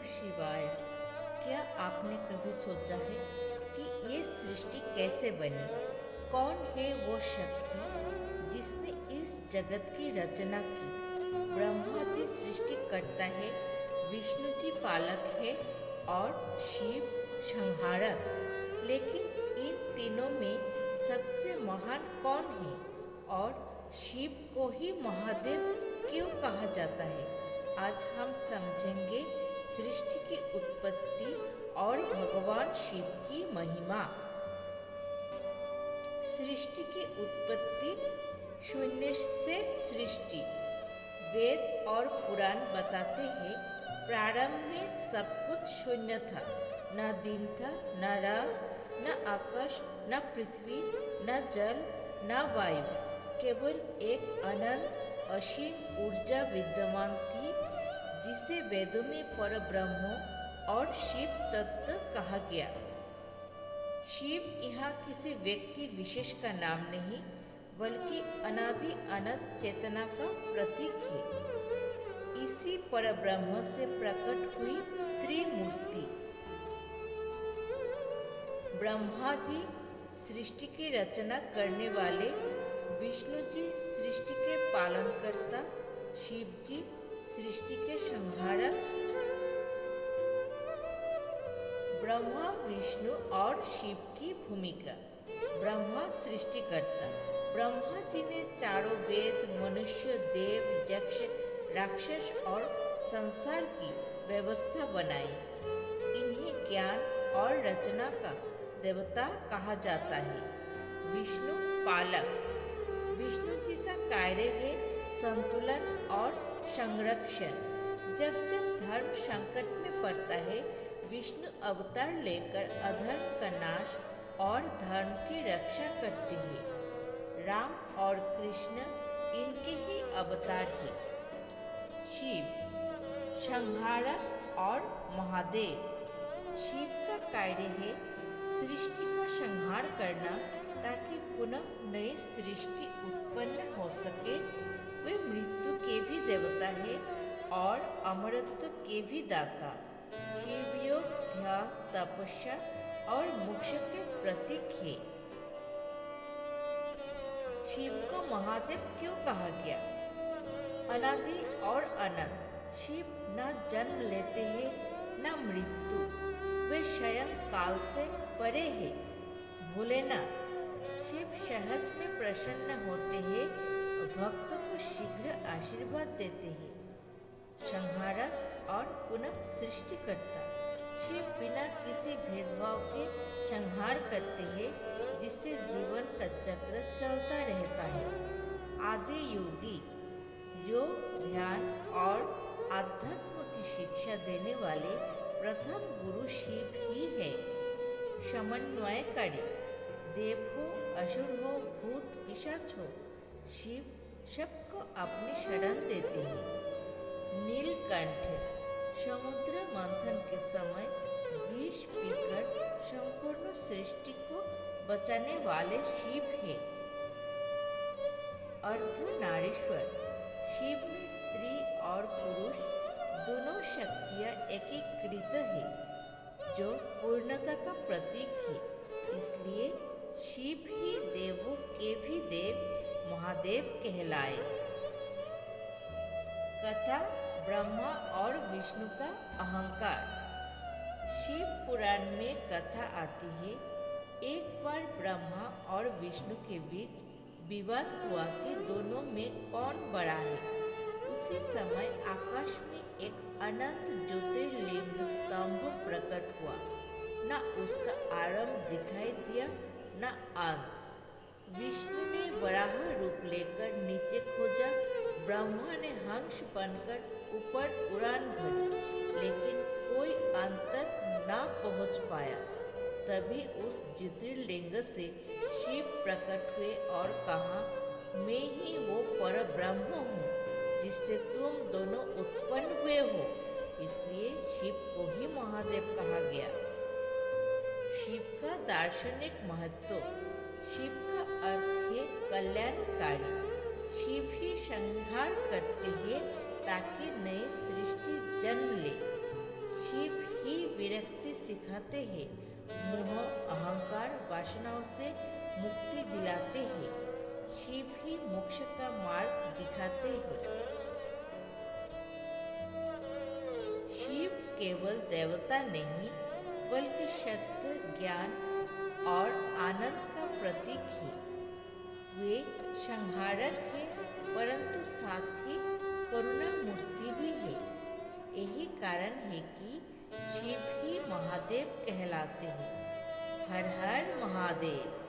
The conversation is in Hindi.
शिवाय। क्या आपने कभी सोचा है कि ये सृष्टि कैसे बनी? कौन है वो शक्ति जिसने इस जगत की रचना की? ब्रह्मा जी सृष्टि करता है, विष्णु जी पालक है और शिव संहारक। लेकिन इन तीनों में सबसे महान कौन है और शिव को ही महादेव क्यों कहा जाता है? आज हम समझेंगे सृष्टि की उत्पत्ति और भगवान शिव की महिमा। सृष्टि की उत्पत्ति, शून्य से सृष्टि। वेद और पुराण बताते हैं प्रारंभ में सब कुछ शून्य था। न दिन था, न रात, न आकाश, न पृथ्वी, न जल, न वायु। केवल एक अनंत असीम ऊर्जा विद्यमान थी, जिसे वेदों में परब्रह्म और शिव तत्व कहा गया। शिव यहाँ किसी व्यक्ति विशेष का नाम नहीं, बल्कि अनादि अनंत चेतना का प्रतीक है। इसी परब्रह्म से प्रकट हुई त्रिमूर्ति। ब्रह्मा जी सृष्टि की रचना करने वाले, विष्णु जी सृष्टि के पालनकर्ता, शिव जी सृष्टि के संहारक। ब्रह्मा, विष्णु और शिव की भूमिका। ब्रह्मा सृष्टिकर्ता। ब्रह्मा जी ने चारों वेद, मनुष्य, देव, यक्ष, राक्षस और संसार की व्यवस्था बनाई। इन्हें ज्ञान और रचना का देवता कहा जाता है। विष्णु पालक। विष्णु जी का कार्य है संतुलन और संरक्षण। जब जब धर्म संकट में पड़ता है, विष्णु अवतार लेकर अधर्म का नाश और धर्म की रक्षा करते हैं। राम और कृष्ण इनके ही अवतार हैं। शिव संहारक और महादेव। शिव का कार्य है सृष्टि का संहार करना, ताकि पुनः नई सृष्टि उत्पन्न हो सके। वे मृत्यु के भी देवता है और अमरत्व के भी दाता। शिव योग, ध्यान, तपस्या और मोक्ष के प्रतीक है। शिव को महादेव क्यों कहा गया? अनादि और अनंत। शिव न जन्म लेते हैं न मृत्यु। वे स्वयं काल से परे हैं। भोलेनाथ। शिव सहज में प्रसन्न होते हैं, भक्तों को शीघ्र आशीर्वाद देते हैं। संहारक और पुनः सृष्टिकर्ता। शिव बिना किसी भेदभाव के संहार करते हैं, जिससे जीवन का चक्र चलता रहता है। आदि योगी। योग, ध्यान और आध्यात्म की शिक्षा देने वाले प्रथम गुरु शिव ही है। समन्वयकारी। देव हो, असुर हो, भूत पिशाच हो, शिव सबको अपनी शरण देते हैं। नीलकंठ। समुद्र मंथन के समय विष पीकर संपूर्ण सृष्टि को बचाने वाले शिव हैं। अर्धनारीश्वर। शिव में स्त्री और पुरुष दोनों शक्तियाँ एकीकृत है, जो पूर्णता का प्रतीक है। इसलिए शिव ही देवों के भी देव महादेव कहलाए। कथा, ब्रह्मा और विष्णु का अहंकार। शिव पुराण में कथा आती है, एक बार ब्रह्मा और विष्णु के बीच विवाद हुआ कि दोनों में कौन बड़ा है। उसी समय आकाश में एक अनंत ज्योतिर्लिंग स्तंभ प्रकट हुआ। न उसका आरंभ दिखाई दिया, न अंत। विष्णु ने वराह रूप लेकर नीचे खोजा, ब्रह्मा ने हंस बनकर ऊपर उड़ान भरी, लेकिन कोई अंत तक न पहुंच पाया। तभी उस ज्योतिर्लिंग से शिव प्रकट हुए और कहा, मैं ही वो परब्रह्म हूँ जिससे तुम दोनों उत्पन्न हुए हो। इसलिए शिव को ही महादेव कहा गया। शिव का दार्शनिक महत्व। शिव का अर्थ है कल्याणकारी। शिव ही संहार करते हैं ताकि नई सृष्टि जन्म ले। शिव दिखाते हैं। मोह अहंकार वासनाओं से मुक्ति दिलाते हैं। शिव ही मोक्ष का मार्ग दिखाते हैं। शिव केवल देवता नहीं बल्कि सत्य, ज्ञान और आनंद का प्रतीक है। वे संहारक हैं परंतु साथ ही करुणा मूर्ति भी है। यही कारण है कि शिव ही महादेव कहलाते हैं। हर हर महादेव।